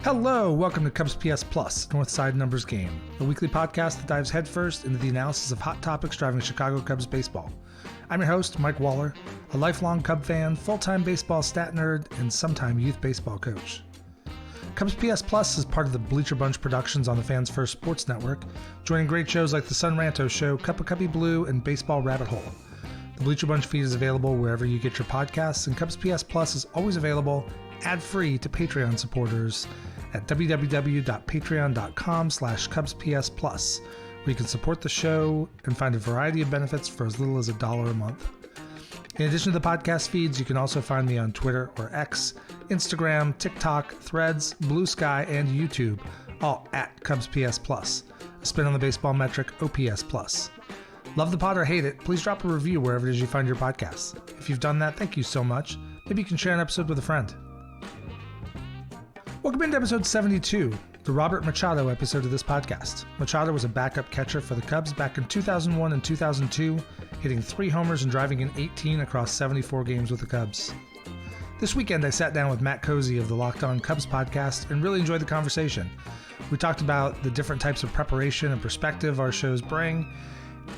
Hello, welcome to CubsPS Plus, Northside Numbers Game, a weekly podcast that dives headfirst into the analysis of hot topics driving Chicago Cubs baseball. I'm your host, Mike Waller, a lifelong Cub fan, full-time baseball stat nerd, and sometime youth baseball coach. CubsPS Plus is part of the Bleacher Bunch Productions on the Fans First Sports Network, joining great shows like The Sun Ranto Show, Cup of Cubby Blue, and Baseball Rabbit Hole. The Bleacher Bunch feed is available wherever you get your podcasts, and CubsPS Plus is always available ad-free to Patreon supporters at www.patreon.com/CubsPS+, where you can support the show and find a variety of benefits for as little as $1 a month. In addition to the podcast feeds, you can also find me on Twitter or X, Instagram, TikTok, Threads, Blue Sky, and YouTube, all at CubsPS+, a spin on the baseball metric OPS+. Love the pod or hate it, please drop a review wherever it is you find your podcasts. If you've done that, thank you so much. Maybe you can share an episode with a friend. Welcome into episode 72, the Robert Machado episode of this podcast. Machado was a backup catcher for the Cubs back in 2001 and 2002, hitting 3 homers and driving in 18 across 74 games with the Cubs. This weekend, I sat down with Matt Cozzi of the Locked On Cubs podcast and really enjoyed the conversation. We talked about the different types of preparation and perspective our shows bring,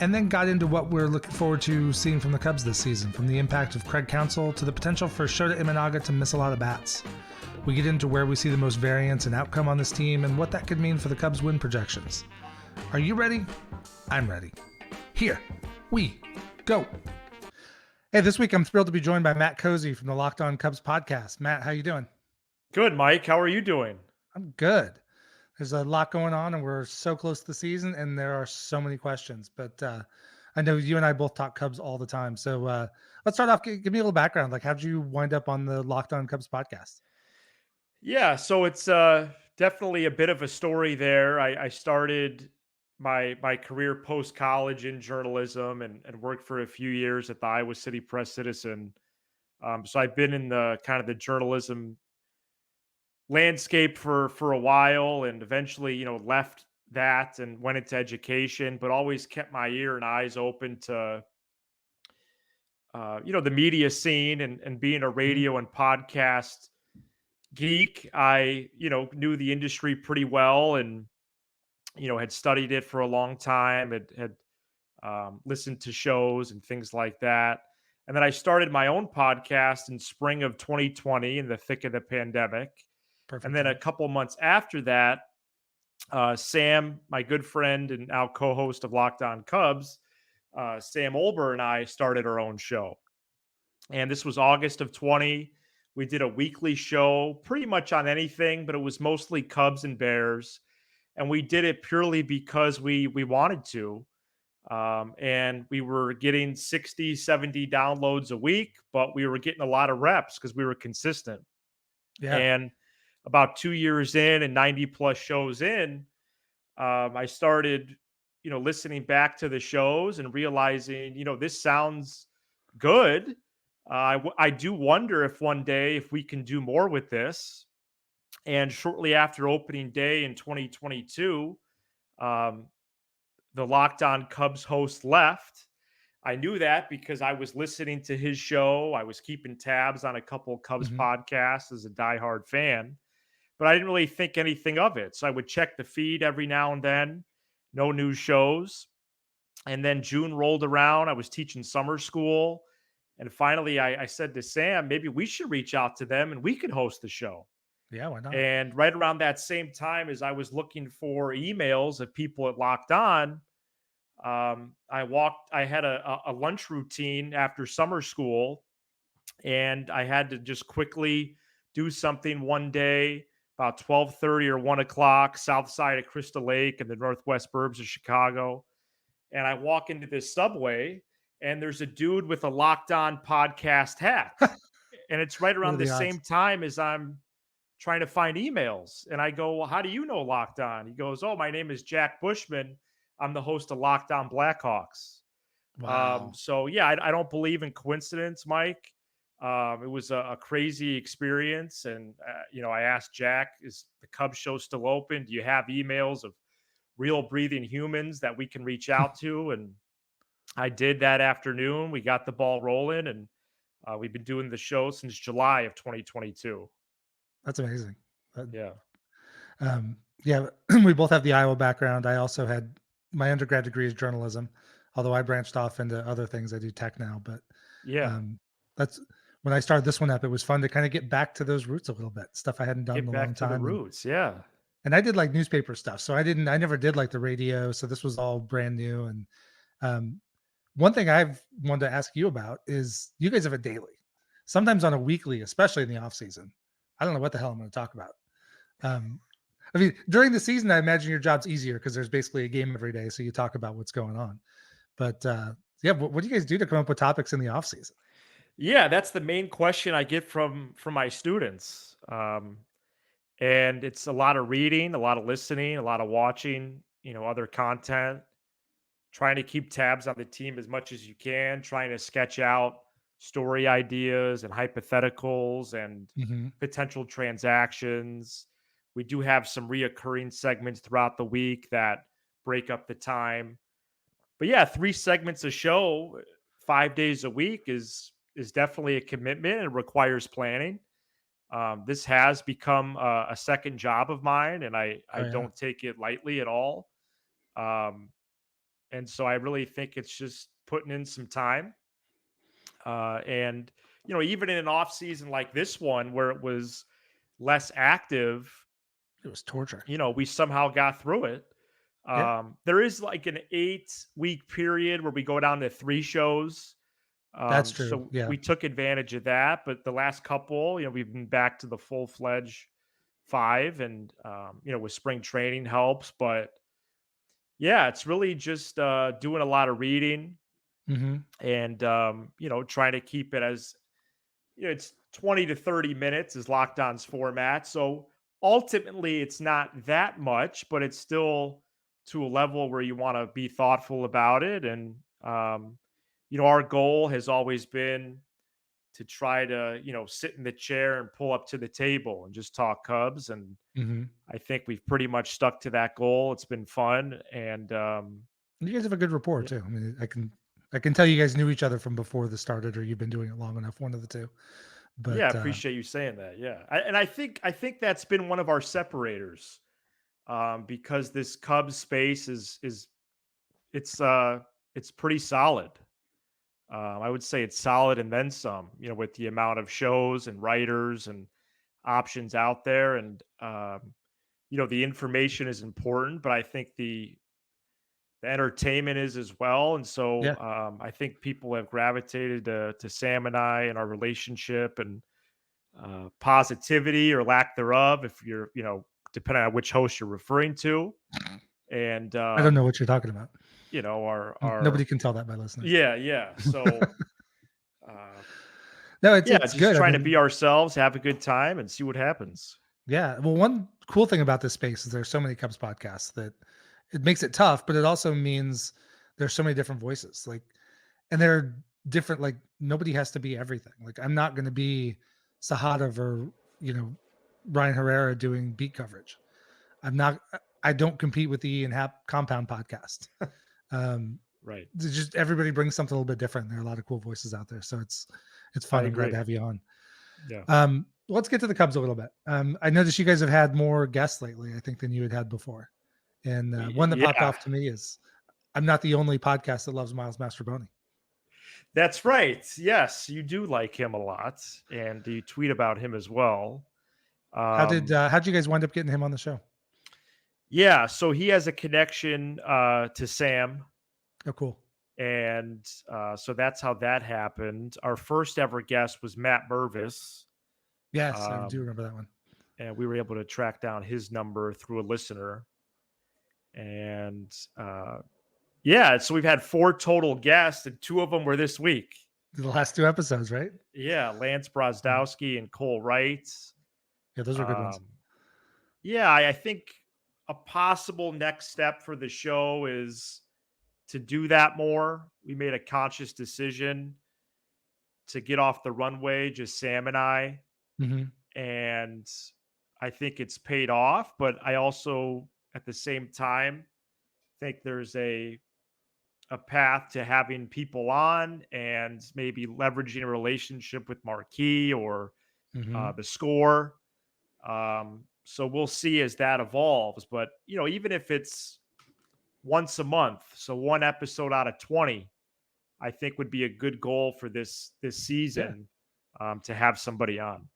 and then got into what we're looking forward to seeing from the Cubs this season, from the impact of Craig Counsell to the potential for Shōta Imanaga to miss a lot of bats. We get into where we see the most variance and outcome on this team and what that could mean for the Cubs' win projections. Are you ready? I'm ready. Here we go. Hey, this week I'm thrilled to be joined by Matt Cozzi from the Locked On Cubs podcast. Matt, how you doing? Good, Mike. How are you doing? I'm good. There's a lot going on and we're so close to the season and there are so many questions, but I know you and I both talk Cubs all the time. So let's start off. Give me a little background. Like, how'd you wind up on the Locked On Cubs podcast? Yeah, so it's definitely a bit of a story there. I started my career post college in journalism and worked for a few years at the Iowa City Press Citizen. So I've been in the kind of the journalism landscape for a while, and eventually, left that and went into education, but always kept my ear and eyes open to the media scene and being a radio and podcast geek. I, knew the industry pretty well and, had studied it for a long time, had listened to shows and things like that. And then I started my own podcast in spring of 2020 in the thick of the pandemic. Perfect. And then a couple months after that, Sam, my good friend and now co-host of Locked On Cubs, Sam Olber, and I started our own show. And this was August of 20. We did a weekly show pretty much on anything, but it was mostly Cubs and Bears. And we did it purely because we wanted to. And we were getting 60, 70 downloads a week, but we were getting a lot of reps because we were consistent. Yeah. And about 2 years in and 90 plus shows in, I started, listening back to the shows and realizing, this sounds good. I do wonder if one day if we can do more with this. And shortly after opening day in 2022, um, the Locked On Cubs host left. I knew that because I was listening to his show. I was keeping tabs on a couple of Cubs podcasts as a diehard fan, but I didn't really think anything of it. So I would check the feed every now and then, no new shows. And then June rolled around. I was teaching summer school. And finally, I said to Sam, maybe we should reach out to them and we could host the show. Yeah, why not? And right around that same time as I was looking for emails of people at Locked On, I had a lunch routine after summer school, and I had to just quickly do something one day about 12:30 or 1 o'clock, south side of Crystal Lake in the northwest burbs of Chicago. And I walk into this Subway, and there's a dude with a Locked On podcast hat. And it's right around the same time as I'm trying to find emails. And I go, well, how do you know Locked On? He goes, oh, my name is Jack Bushman. I'm the host of Locked On Blackhawks. Wow. So, yeah, I don't believe in coincidence, Mike. It was a crazy experience. And, I asked Jack, is the Cubs show still open? Do you have emails of real breathing humans that we can reach out to? And I did that afternoon. We got the ball rolling, and we've been doing the show since July of 2022. That's amazing. Yeah. Yeah, we both have the Iowa background. I also had my undergrad degree is journalism, although I branched off into other things. I do tech now, but Yeah. um, that's when I started this one up. It was fun to kind of get back to those roots a little bit, stuff I hadn't done in Get a long back to the time, roots. Yeah. and I did like newspaper stuff. So I never did like the radio. So this was all brand new. And um, one thing I've wanted to ask you about is you guys have a daily, sometimes on a weekly, especially in the off season. I don't know what the hell I'm going to talk about. Um, I mean, during the season, I imagine your job's easier because there's basically a game every day, so you talk about what's going on. But yeah, what do you guys do to come up with topics in the off season? Yeah, that's the main question I get from my students. And it's a lot of reading, a lot of listening, a lot of watching, other content, trying to keep tabs on the team as much as you can, trying to sketch out story ideas and hypotheticals and Mm-hmm. potential transactions. We do have some reoccurring segments throughout the week that break up the time. But yeah, 3 segments a show, 5 days a week is definitely a commitment and requires planning. This has become a second job of mine, and I Oh yeah. don't take it lightly at all. Um, and so I really think it's just putting in some time. And even in an off season like this one, where it was less active, It was torture. we somehow got through it. Yeah, There is like an 8-week period where we go down to 3 shows. that's true. So Yeah. we took advantage of that. But the last couple, we've been back to the full fledged 5, and with spring training helps. But yeah, it's really just doing a lot of reading Mm-hmm. and trying to keep it as it's 20 to 30 minutes is Lockdown's format. So ultimately, it's not that much, but it's still to a level where you want to be thoughtful about it. And, our goal has always been to try to, sit in the chair and pull up to the table and just talk Cubs. And Mm-hmm. I think we've pretty much stuck to that goal. It's been fun. And You guys have a good rapport yeah, too. I mean, I can tell you guys knew each other from before this started, or you've been doing it long enough. One of the two. yeah, But appreciate you saying that. Yeah. And I think that's been one of our separators because this Cubs space is it's uh it's pretty solid. I would say it's solid and then some. With the amount of shows and writers and options out there, and the information is important, but I think the entertainment is as well. And so yeah, I think people have gravitated to Sam and I and our relationship and positivity or lack thereof, if you're depending on which host you're referring to. And I don't know what you're talking about. our Nobody can tell that by listening. yeah. So uh, No, yeah, it's just good. I trying to mean, be ourselves, have a good time, and see what happens. yeah. Well, one cool thing about this space is there's so many Cubs podcasts that it makes it tough, but it also means there's so many different voices. Like, and they're different. Like, nobody has to be everything. Like, I'm not going to be Sahadov or Ryan Herrera doing beat coverage. I'm not. I don't compete with the Ian Happ Compound podcast. Um, Right. it's just everybody brings something a little bit different. There are a lot of cool voices out there, so it's I fun. I'm glad to agree. have you on. Yeah. Let's get to the Cubs a little bit. I noticed you guys have had more guests lately, I think, than you had before. And one that popped Yeah. off to me is I'm not the only podcast that loves Miles Mastroboni. That's right. Yes, you do like him a lot, and you tweet about him as well. How'd you guys wind up getting him on the show? Yeah, so he has a connection to Sam, Oh, cool. and so that's how that happened. Our first ever guest was Matt Burvis, Yes, I do um, remember that one. and we were able to track down his number through a listener. And yeah, so we've had 4 total guests, and 2 of them were this week. The last 2 episodes, right? Yeah, Lance Yeah, Brozdowski and Cole Wright. yeah, those were good ones. Um, yeah, I think a possible next step for the show is to do that more. We made a conscious decision to get off the runway, just Sam and I, Hmm. and I think it's paid off. But I also, at the same time, think there's a path to having people on and maybe leveraging a relationship with Marquee or Hmm. the Score. So we'll see as that evolves. But even if it's once a month, so one episode out of 20, I think would be a good goal for this Yeah. season, to have somebody on.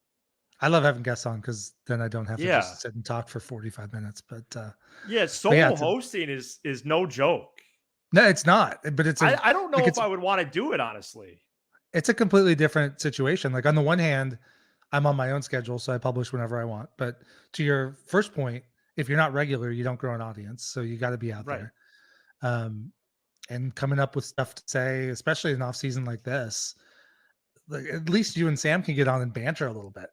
I love having guests on because then I don't have to Yeah. just sit and talk for 45 minutes. Yeah, But yeah, solo hosting is no joke. no, it's not. But it's I don't like know if I would wanna do it, honestly. it's a completely different situation. Like on the one hand, I'm on my own schedule, so I publish whenever I want. But to your first point, if you're not regular, you don't grow an audience. So you got to be out Right. there. Um, and coming up with stuff to say, especially in off season like this, like at least you and Sam can get on and banter a little bit.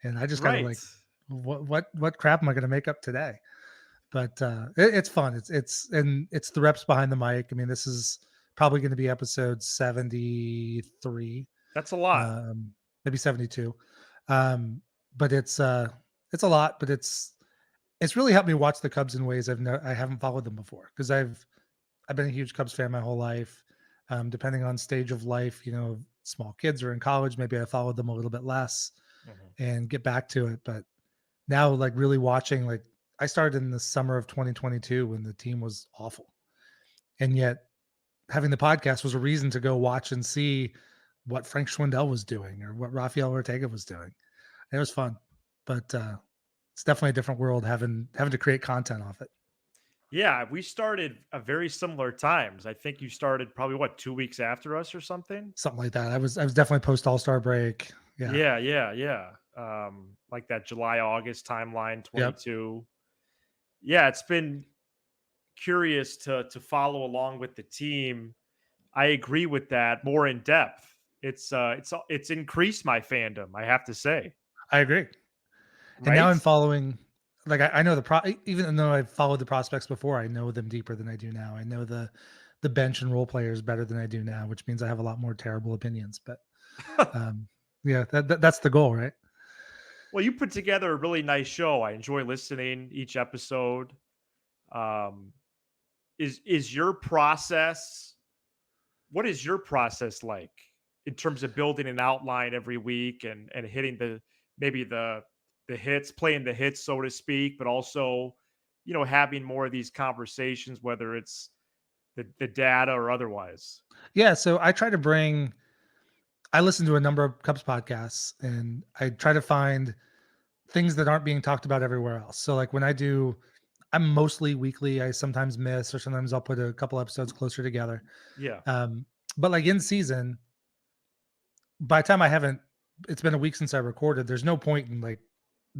And I just got to Right. like, what crap am I going to make up today? But it's fun. It's the reps behind the mic. I mean, this is probably going to be episode 73, That's a lot. maybe 72. Um, but it's a lot. But it's really helped me watch the Cubs in ways I haven't followed them before because I've been a huge Cubs fan my whole life. Depending on stage of life, small kids or in college, maybe I followed them a little bit less Mhm. and get back to it. But now, like really watching, like I started in the summer of 2022 when the team was awful, and yet having the podcast was a reason to go watch and see what Frank Schwindel was doing or what Rafael Ortega was doing. It was fun, but it's definitely a different world having to create content off it. Yeah, we started at very similar times. I think you started probably, what, 2 weeks after us or something? Something like that. I was definitely post All-Star break. Yeah. Yeah, yeah, yeah. Like that July, August timeline, Yep. 22. Yeah, it's been curious to follow along with the team. I agree with that more in depth. It's increased my fandom, I have to say. I agree. And now Right? I'm following, like I know even though I've followed the prospects before, I know them deeper than I do now. I know the bench and role players better than I do now, which means I have a lot more terrible opinions. But um, yeah, that's the goal, right? Well, you put together a really nice show. I enjoy listening each episode. Um, is your process what is your process like in terms of building an outline every week and hitting maybe the hits, playing the hits, so to speak, but also, having more of these conversations, whether it's the data or otherwise. Yeah. So I listen to a number of Cubs podcasts, and I try to find things that aren't being talked about everywhere else. So like when I'm mostly weekly. I sometimes miss, or sometimes I'll put a couple episodes closer together. Yeah. Um, but like in season, by the time it's been a week since I recorded. There's no point in like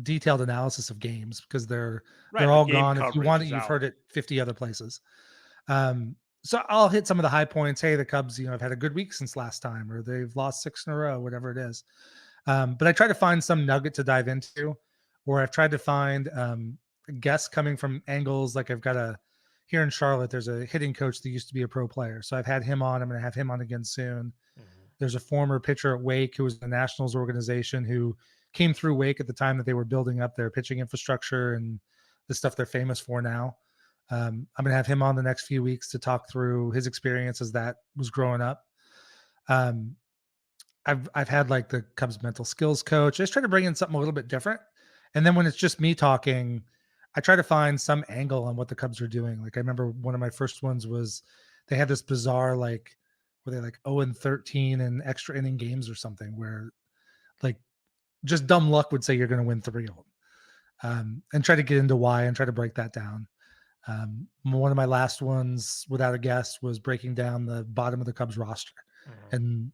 detailed analysis of games because they're Right. The all game gone. If you coverage want it, is you've out. heard it 50 other places. So I'll hit some of the high points. Hey, the Cubs, have had a good week since last time, or they've lost 6 in a row, whatever it is. But I try to find some nugget to dive into, or I've tried to find guests coming from angles. Like here in Charlotte, there's a hitting coach that used to be a pro player. So I've had him on. I'm going to have him on again soon. Mhm. There's a former pitcher at Wake who was in the Nationals organization who came through Wake at the time that they were building up their pitching infrastructure and the stuff they're famous for now. I'm going to have him on the next few weeks to talk through his experience as that was growing up. Um, I've had like the Cubs mental skills coach. I just try to bring in something a little bit different. And then when it's just me talking, I try to find some angle on what the Cubs are doing. Like I remember one of my first ones was they had this bizarre like where they like 0 and 13 in extra inning games or something where like just dumb luck would say you're going to win 3 of them. And try to get into why and try to break that down. One of my last ones without a guest was breaking down the bottom of the Cubs roster Mhm. and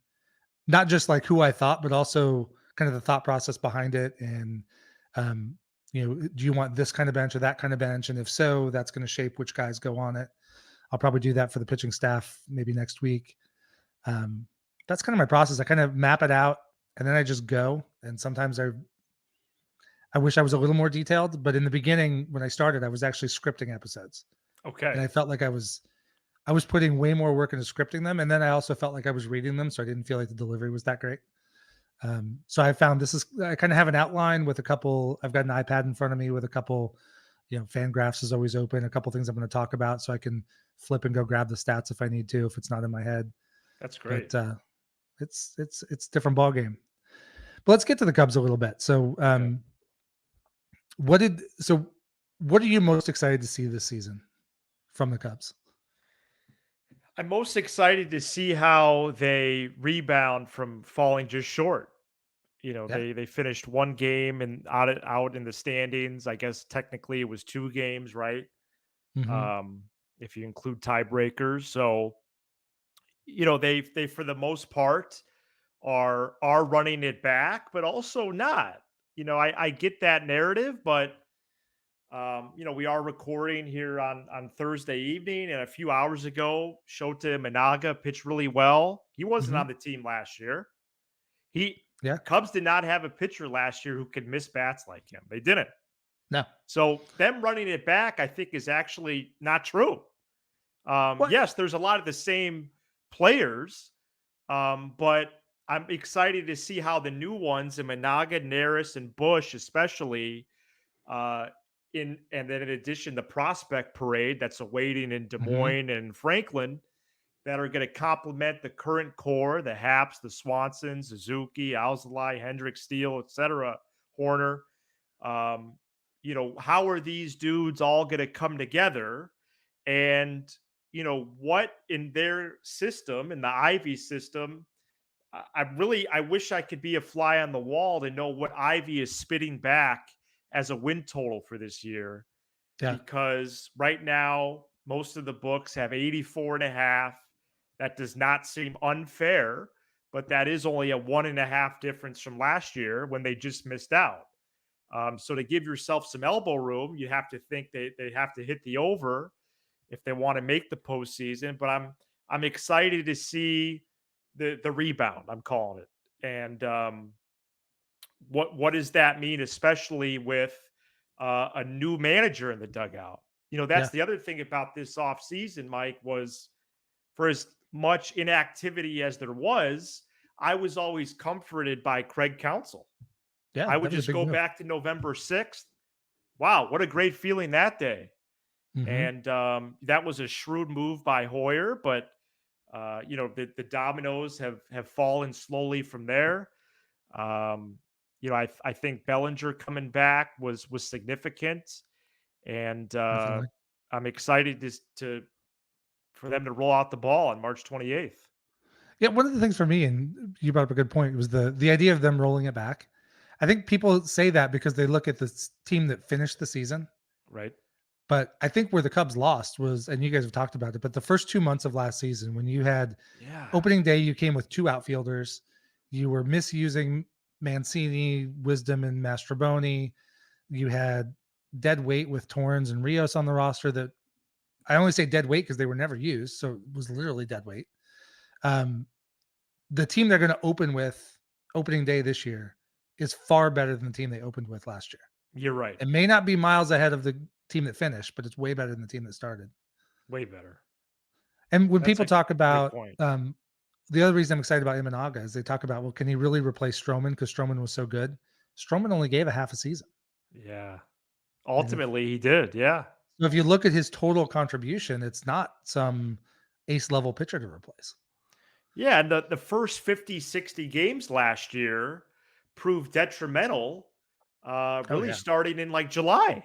not just like who I thought, but also kind of the thought process behind it. And, do you want this kind of bench or that kind of bench? And if so, that's going to shape which guys go on it. I'll probably do that for the pitching staff maybe next week. That's kind of my process. I kind of map it out and then I just go. And sometimes I wish I was a little more detailed, but in the beginning, when I started, I was actually scripting episodes and Okay. I felt like I was putting way more work into scripting them. And then I also felt like I was reading them. So I didn't feel like the delivery was that great. So I found I kind of have an outline with I've got an iPad in front of me with a couple, fan graphs is always open, a couple things I'm going to talk about so I can flip and go grab the stats if I need to, if it's not in my head. That's great. But it's a different ball game. But let's get to the Cubs a little bit. So Okay. what are you most excited to see this season from the Cubs? I'm most excited to see how they rebound from falling just short. Yeah. They finished one game and out in the standings. I guess technically it was two games, right? Hmm. Um, if you include tiebreakers. So, they for the most part are running it back, but also not. I get that narrative, but we are recording here on Thursday evening, and a few hours ago, Shōta Imanaga pitched really well. He wasn't Hmm. on the team last year. He Yeah. The Cubs did not have a pitcher last year who could miss bats like him. They didn't. No. So them running it back, I think, is actually not true. What? Yes, there's a lot of the same players, but I'm excited to see how the new ones, in Managa, Neris, and Bush, especially, uh, and then in addition, the prospect parade that's awaiting in Des Hmm. Moines and Franklin, that are going to complement the current core, the Haps, the Swansons, Suzuki, Alzolay, Hendricks, Steele, etc., Horner. Um, how are these dudes all going to come together? And, what in their system, in the Ivy system, I wish I could be a fly on the wall to know what Ivy is spitting back as a win total for this year, Yeah. because right now most of the books have 84.5. That does not seem unfair, but that is only a 1.5 difference from last year when they just missed out. So to give yourself some elbow room, you have to think they have to hit the over if they want to make the postseason. But I'm excited to see the rebound. I'm calling it. And what does that mean, especially with a new manager in the dugout? That's Yeah. the other thing about this offseason, Mike, was for as much inactivity as there was, I was always comforted by Craig Counsell. Yeah. I That would was a just big go move. back to November 6th. Wow, what a great feeling that day. Hmm. And that was a shrewd move by Hoyer, but the dominoes have fallen slowly from there. Um, I think Bellinger coming back was significant, and Definitely. I'm excited to for them to roll out the ball on March 28th. Yeah, one of the things for me, and you brought up a good point, was the idea of them rolling it back. I think people say that because they look at the team that finished the season, Right? but I think where the Cubs lost was, and you guys have talked about it, but the first 2 months of last season, when you had Yeah. opening day, you came with two outfielders, you were misusing Mancini, Wisdom, and Mastroboni. You had dead weight with Torrens and Rios on the roster. That I only say dead weight because they were never used, so it was literally dead weight. Um, the team they're going to open with opening day this year is far better than the team they opened with last year. You're right. It may not be miles ahead of the team that finished, but it's way better than the team that started. Way better. And when That's people a talk great about point. the other reason I'm excited about Imanaga is they talk about, well, can he really replace Stroman because Stroman was so good? Stroman only gave a half a season. Yeah. And Ultimately, he did. Yeah. if you look at his total contribution, it's not some ace level pitcher to replace. Yeah, and the first 50, 60 games last year proved detrimental, Oh really yeah, starting in like July.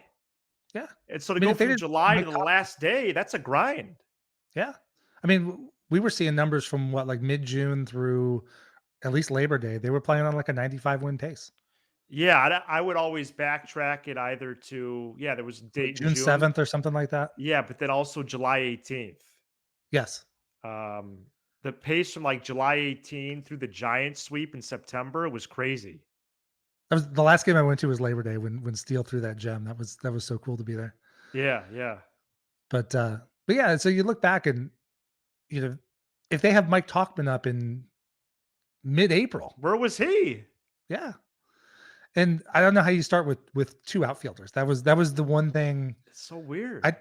yeah. And so to I mean, go if they from did July to Mike the Top, last day, that's a grind. yeah. I mean, we were seeing numbers from what, like mid June through at least Labor Day. They were playing on like a 95 win pace. Yeah, I would always backtrack it either to, yeah, there was a Like date in June June. 7th or something like that. Yeah, but then also July 18th. Yes. Um, the pace from like July 18 through the Giants sweep in September was crazy. That was the last game I went to was Labor Day when Steele threw that gem. That was so cool to be there. Yeah, yeah. But yeah, so you look back and you know if they have Mike Talkman up in mid-April, Where was he? yeah. And I don't know how you start with two outfielders. That was the one thing It's so weird. I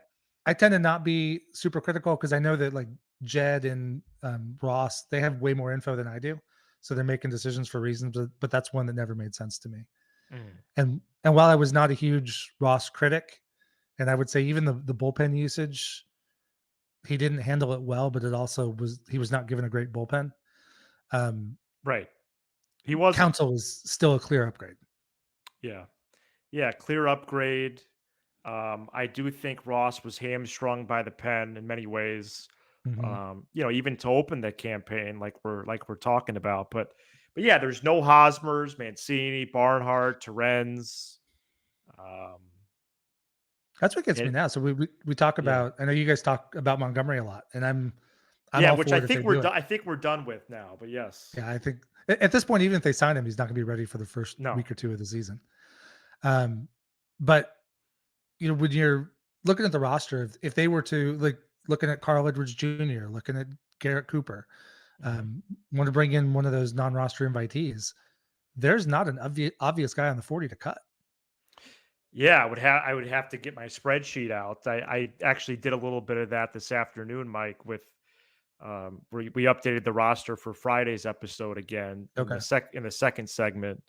I tend to not be super critical because I know that like Jed and Ross, they have way more info than I do, so they're making decisions for reasons. But that's one that never made sense to me. Mm, And while I was not a huge Ross critic, and I would say even the bullpen usage, he didn't handle it well, but it also was he was not given a great bullpen. Um, right. He wasn't. Council was still a clear upgrade. Yeah. Yeah, clear upgrade. I do think Ross was hamstrung by the pen in many ways. Hmm. Even to open the campaign, like we're talking about. But yeah, there's no Hosmers, Mancini, Barnhart, Terens. Um, That's what gets me it, now. So we talk yeah, about. I know you guys talk about Montgomery a lot, and I'm yeah, all which I for it if they think do it. I think we're done with now. But yes, Yeah, I think at this point, even if they sign him, he's not going to be ready for the first no, week or two of the season. Um, but when you're looking at the roster, if they were to like looking at Carl Edwards Jr., looking at Garrett Cooper, Mhm. want to bring in one of those non-roster invitees, there's not an obvious guy on the 40 to cut. Yeah, I would have to get my spreadsheet out. I actually did a little bit of that this afternoon, Mike, with we updated the roster for Friday's episode again in Okay. the second segment.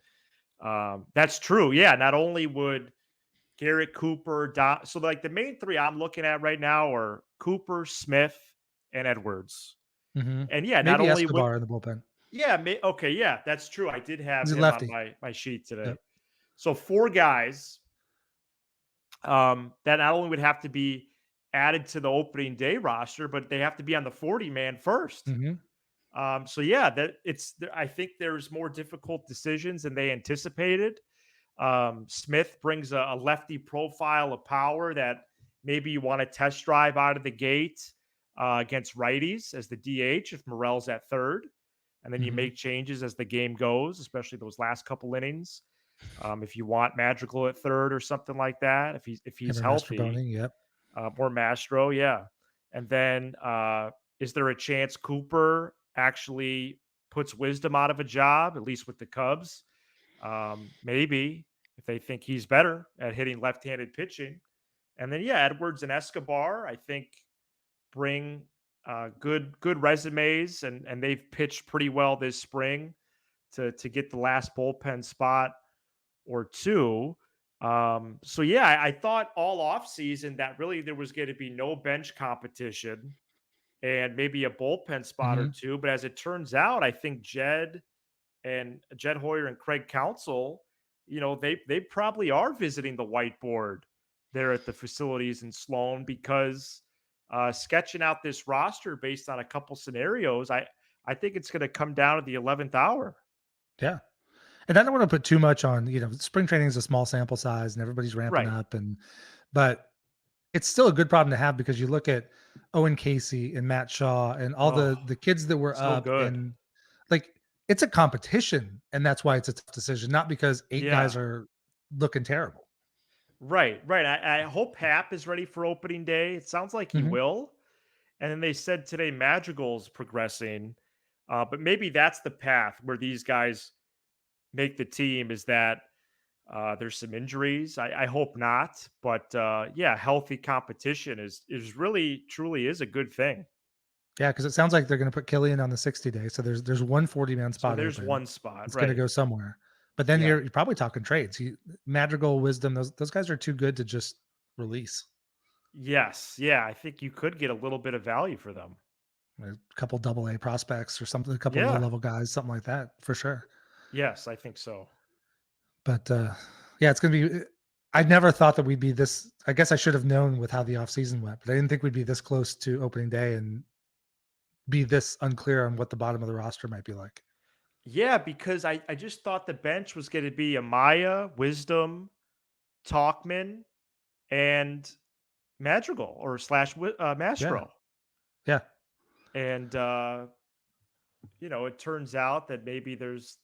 That's true. Yeah, not only would Garrett Cooper, so like the main three I'm looking at right now are Cooper, Smith, and Edwards. Hmm. And yeah, not Maybe only would Escobar in the bullpen. yeah, okay, yeah, that's true. I did have He's a him on lefty. my sheet today. Yep. So four guys that not only would have to be added to the opening day roster, but they have to be on the 40 man first. Hmm. So yeah, I think there's more difficult decisions than they anticipated. Smith brings a lefty profile of power that maybe you want to test drive out of the gate against righties as the DH if Morel's at third, and then you Hmm. make changes as the game goes, especially those last couple innings. If you want Madrigal at third or something like that, if he's Hammer healthy, Mastrobuoni. Yep. or Mastro, yeah. And then is there a chance Cooper actually puts Wisdom out of a job, at least with the Cubs? Maybe if they think he's better at hitting left-handed pitching. And then yeah, Edwards and Escobar, I think bring good resumes, and they've pitched pretty well this spring to get the last bullpen spot or two. So yeah, I thought all off season that really there was going to be no bench competition and maybe a bullpen spot or Hmm. two. But as it turns out, I think Jed Hoyer and Craig Counsell, they probably are visiting the whiteboard there at the facilities in Sloan because sketching out this roster based on a couple scenarios, I think it's going to come down to the 11th hour. Yeah. And I don't want to put too much on, spring training is a small sample size and everybody's ramping Right. up but it's still a good problem to have because you look at Owen Casey and Matt Shaw and all Oh, the kids that were so up good. and like it's a competition and that's why it's a tough decision, not because 8 guys Yeah. are looking terrible. Right, right. I hope Hap is ready for opening day. It sounds like he Mhm. will. And then they said today Madrigal's progressing. But maybe that's the path where these guys make the team is that there's some injuries. I hope not. But yeah, healthy competition is really truly is a good thing. Yeah, because it sounds like they're gonna put Killian on the 60 day, so there's one 40-man So spot there's open. one spot, It's gonna right? go somewhere. But then Yeah. you're probably talking trades. Madrigal, Wisdom, those guys are too good to just release. Yes. Yeah. I think you could get a little bit of value for them. A couple double A prospects or something, a couple low Yeah. level guys, something like that for sure. Yes, I think so. But yeah, it's gonna be. I never thought that we'd be this. I guess I should have known with how the offseason went, but I didn't think we'd be this close to opening day and be this unclear on what the bottom of the roster might be like. Yeah, because I just thought the bench was going to be Amaya, Wisdom, Talkman, and Madrigal or slash Yeah, Mastro. yeah. And, it turns out that maybe there's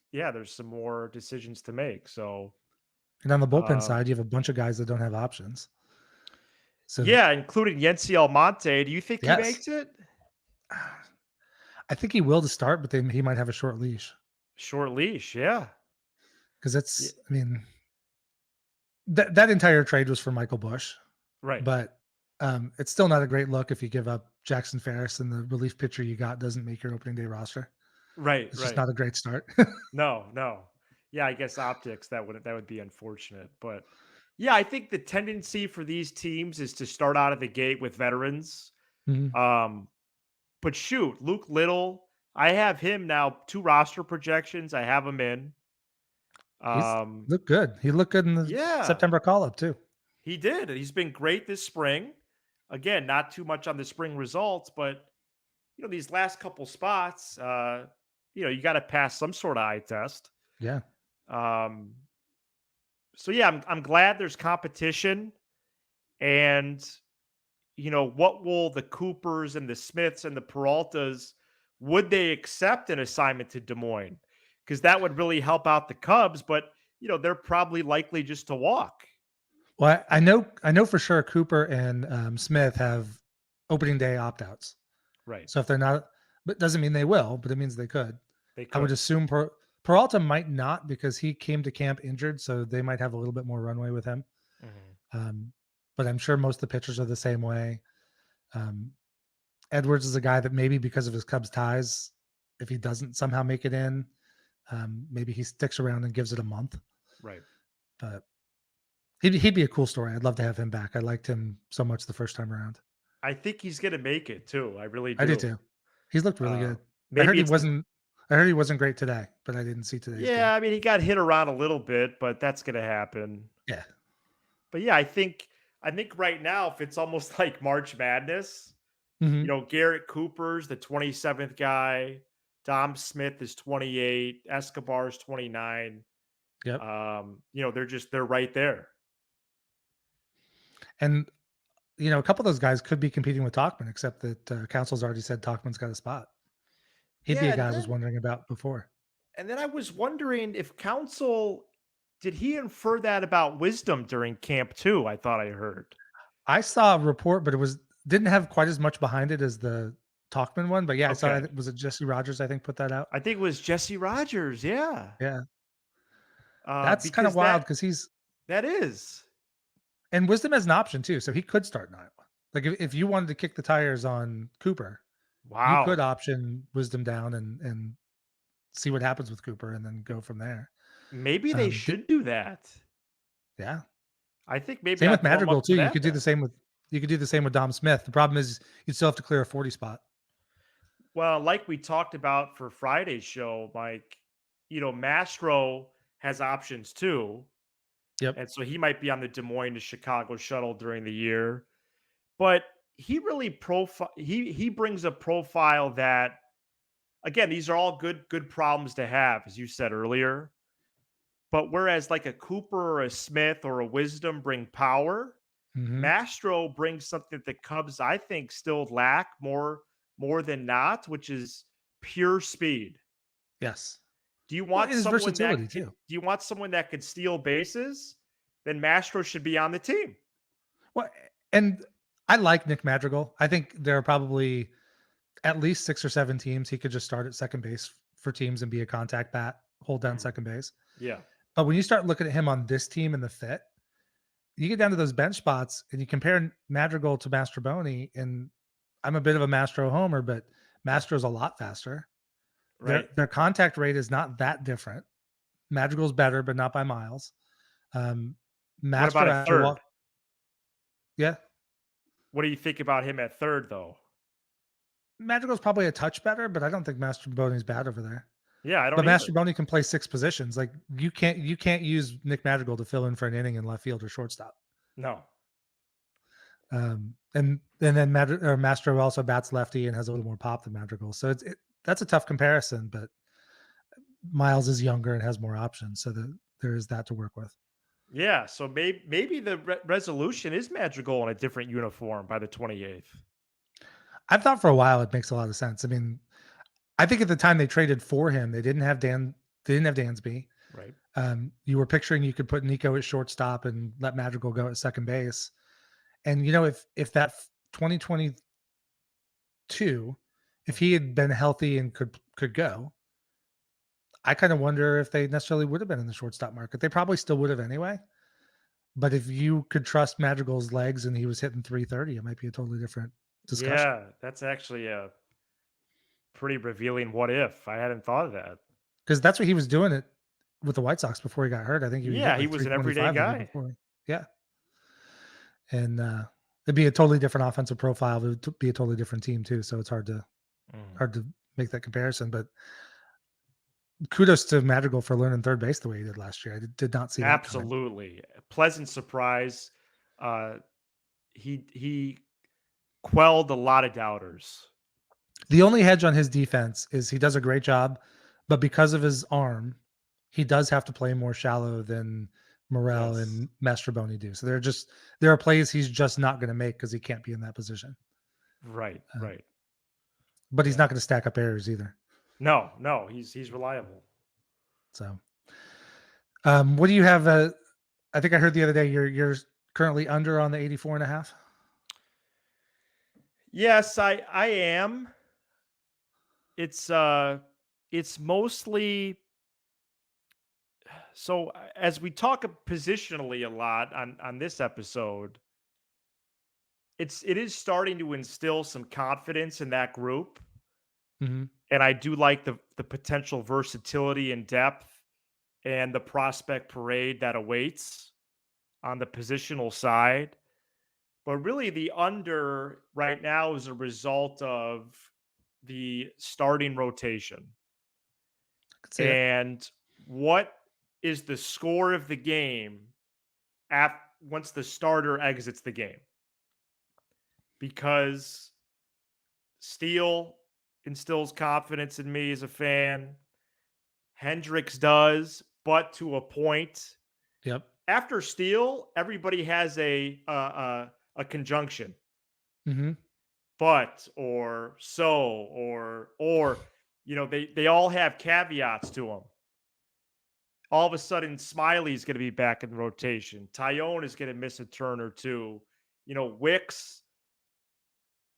some more decisions to make. So, And on the bullpen um, side, you have a bunch of guys that don't have options. So yeah, including Yency Almonte. Do you think he yes, makes it? I think he will to start, but then he might have a short leash Short leash. Yeah. because Yeah. it's. I mean, that entire trade was for Michael Bush, Right. but it's still not a great look if you give up Jackson Ferris and the relief pitcher you got doesn't make your opening day roster. Right. It's just Right. not a great start. No, no. Yeah, I guess optics that would be unfortunate, but yeah, I think the tendency for these teams is to start out of the gate with veterans. Mhm. Um, but shoot, Luke Little, I have him now 2 roster projections. I have him in. He's Um, looked good. He looked good in the yeah, September call-up too. he did. He's been great this spring. Again, not too much on the spring results, but these last couple spots, you got to pass some sort of eye test. Yeah. Um, so yeah, I'm glad there's competition, and what will the Coopers and the Smiths and the Peraltas, would they accept an assignment to Des Moines? Because that would really help out the Cubs, but they're probably likely just to walk. Well, I know for sure Cooper and, Smith have opening day opt-outs. Right. So if they're not, but doesn't mean they will, but it means they could. They I would could. assume Peralta might not because he came to camp injured, so they might have a little bit more runway with him. Mhm. Um, but I'm sure most of the pitchers are the same way. Um, Edwards is a guy that maybe because of his Cubs ties, if he doesn't somehow make it in, maybe he sticks around and gives it a month. Right. But he'd be a cool story. I'd love to have him back. I liked him so much the first time around. I think he's gonna make it too. I really I do do. too. He's looked really Uh, good. I heard maybe he it's his. wasn't. I heard he wasn't great today, but I didn't see today's game. Yeah, I mean, he got hit around a little bit, but that's gonna happen. Yeah. But yeah, I think right now, if it's almost like March Madness, Hmm. Garrett Cooper's the 27th guy, Dom Smith is 28, Escobar's 29. Yep. They're right there. And a couple of those guys could be competing with Talkman, except that Council's already said Talkman's got a spot. He'd be Yeah, a guy I was wondering about before. and then I was wondering if Council, did he infer that about Wisdom during camp too? I thought I heard. I saw a report, but it didn't have quite as much behind it as the Talkman one. But yeah, I saw Okay. it. Was it Jesse Rogers? I think put that out. I think it was Jesse Rogers. Yeah. Yeah, that's kind of Because wild that because he's that is. and Wisdom has an option too, so he could start in Iowa. Like if you wanted to kick the tires on Cooper, you could Wow. option Wisdom down and see what happens with Cooper, and then go from there. Maybe they Di should do that. Yeah. I think maybe Same I'll with throw him Madrigal up too. for that then. You could do the same with Dom Smith. The problem is you still have to clear a 40 spot. Well, like we talked about for Friday's show, Mike, Mastro has options too. Yep. And so he might be on the Des Moines to Chicago shuttle during the year. But he really he brings a profile that, again, these are all good problems to have, as you said earlier. But whereas like a Cooper or a Smith or a Wisdom bring power, Hmm. Mastro brings something that the Cubs, I think, still lack more than not, which is pure speed. Yes. Do you Well, want and his someone versatility that could too. do you want someone that could steal bases? Then Mastro should be on the team. Well, and I like Nick Madrigal. I think there are probably at least 6 or 7 teams he could just start at second base for teams and be a contact bat, hold down Mhm. second base. Yeah. But when you start looking at him on this team and the fit, you get down to those bench spots and you compare Madrigal to Mastroboni, and I'm a bit of a Mastro homer, but Mastro's a lot faster. Their Right. their contact rate is not that different. Madrigal's better, but not by miles. Um, What about Mastro at actually third? yeah, What do you think about him at third, though? Madrigal's probably a touch better, but I don't think Mastroboni's bad over there. Yeah, I But don't either. Mastroboni can play 6 positions. Like you can't use Nick Madrigal to fill in for an inning in left field or shortstop. No. And then Mastro also bats lefty and has a little more pop than Madrigal. So that's a tough comparison. But Miles is younger and has more options, so there is that to work with. Yeah, so maybe the resolution is Madrigal in a different uniform by the 28th. I've thought for a while it makes a lot of sense. I mean, I think at the time they traded for him, they didn't have Dansby. Right. You were picturing you could put Nico at shortstop and let Madrigal go at second base. And if that 2022, if he had been healthy and could go, I kind of wonder if they necessarily would have been in the shortstop market. They probably still would have anyway. But if you could trust Madrigal's legs and he was hitting 330, it might be a totally different discussion. Yeah, that's actually a pretty revealing what if. I hadn't thought of that. Because that's what he was doing it with the White Sox before he got hurt. I think he hit Yeah, he like was an everyday 325 the year guy. before. Yeah. And it'd be a totally different offensive profile. It would be a totally different team too. So it's hard to Mhm. hard to make that comparison. But kudos to Madrigal for learning third base the way he did last year. I did not see that coming. Absolutely. Pleasant surprise. Uh, he quelled a lot of doubters. The only hedge on his defense is he does a great job, but because of his arm, he does have to play more shallow than Morel Yes. and Mastroboni do. So there are plays he's just not going to make because he can't be in that position. Right. Uh, Right. but he's Yeah. not going to stack up errors either. No, he's reliable. So, what do you have? I think I heard the other day you're currently under on the 84.5. Yes, I am. It's mostly so as we talk positionally a lot on this episode, it is starting to instill some confidence in that group. Mm-hmm. And I do like the potential versatility and depth and the prospect parade that awaits on the positional side. But really, the under right now is a result of the starting rotation. I could see it. And what is the score of the game once the starter exits the game? Because Steele instills confidence in me as a fan. Hendricks does, but to a point. Yep. After Steele, everybody has a conjunction. Mm-hmm. But or so or they all have caveats to them. All of a sudden, Smiley's going to be back in the rotation. Tyone is going to miss a turn or two. Wicks,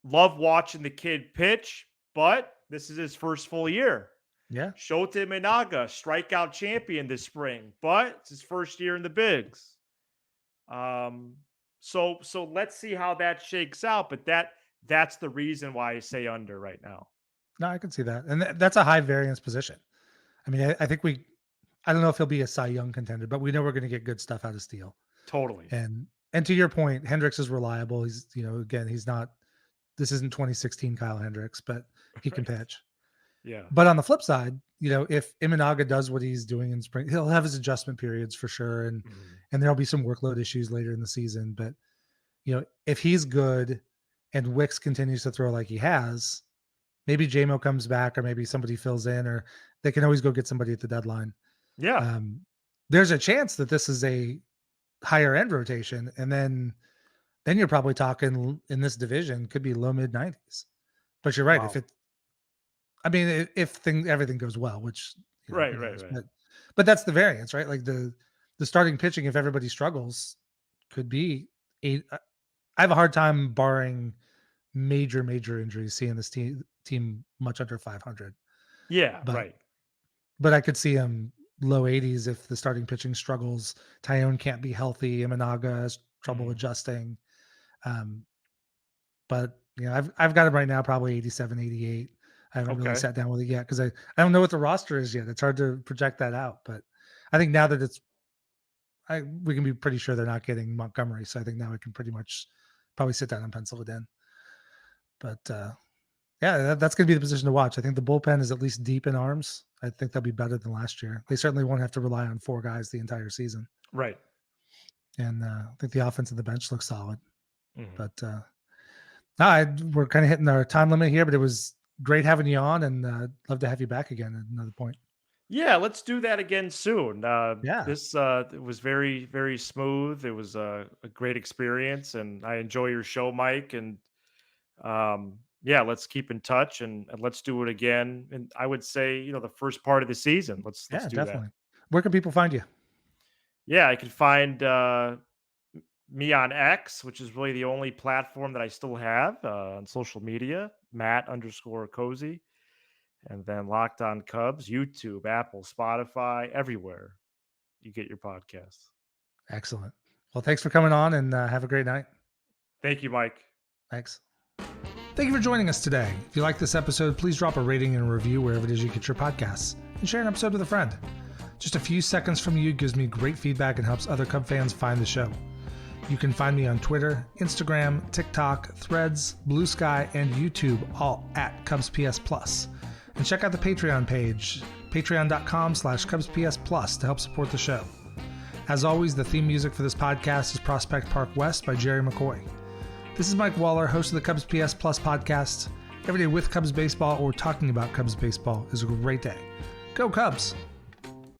love watching the kid pitch, but this is his first full year. Yeah. Shōta Imanaga, strikeout champion this spring, but it's his first year in the bigs. So let's see how that shakes out. But that's the reason why I say under right now. No, I can see that, and that's a high variance position. I mean, I think I don't know if he'll be a Cy Young contender, but we know we're going to get good stuff out of Steele. Totally. And to your point, Hendricks is reliable. He's, again, he's not, this isn't 2016 Kyle Hendricks, but he can pitch. Yeah. But on the flip side, if Imanaga does what he's doing in spring, he'll have his adjustment periods for sure. And there'll be some workload issues later in the season. But, if he's good and Wicks continues to throw like he has, maybe JMO comes back or maybe somebody fills in, or they can always go get somebody at the deadline. Yeah. There's a chance that this is a higher end rotation. And then you're probably talking in this division could be low mid 90s. But you're right. Wow. If everything goes well, which right. But that's the variance, right? Like the starting pitching, if everybody struggles, could be eight. I have a hard time barring major injuries seeing this team much under 500. Yeah, right. But I could see him low 80s if the starting pitching struggles. Tyone can't be healthy. Imanaga has trouble adjusting. But I've got him right now probably 87, 88. I haven't really sat down with it yet because I don't know what the roster is yet. It's hard to project that out. But I think now that we can be pretty sure they're not getting Montgomery. So I think now we can pretty much probably sit down and pencil it in. But that's going to be the position to watch. I think the bullpen is at least deep in arms. I think they'll be better than last year. They certainly won't have to rely on 4 guys the entire season. Right. And I think the offense and the bench looks solid. Mm-hmm. But we're kind of hitting our time limit here, but it was great having you on, and love to have you back again at another point. Yeah, let's do that again soon. This it was very, very smooth. It was a great experience, and I enjoy your show, Mike. And let's keep in touch and let's do it again. And I would say, the first part of the season. Let's do definitely. that. Where can people find you? Yeah, I can find me on X, which is really the only platform that I still have on social media, Matt_Cozzi. And then Locked On Cubs, YouTube, Apple, Spotify, everywhere you get your podcasts. Excellent. Well, thanks for coming on, and have a great night. Thank you, Mike. Thanks. Thank you for joining us today. If you like this episode, please drop a rating and a review wherever it is you get your podcasts, and share an episode with a friend. Just a few seconds from you gives me great feedback and helps other Cub fans find the show. You can find me on Twitter, Instagram, TikTok, Threads, Blue Sky, and YouTube, all at CubsPS Plus. And check out the Patreon page, patreon.com/CubsPS Plus, to help support the show. As always, the theme music for this podcast is Prospect Park West by Jerry McCoy. This is Mike Waller, host of the CubsPS Plus podcast. Every day with Cubs baseball or talking about Cubs baseball is a great day. Go Cubs!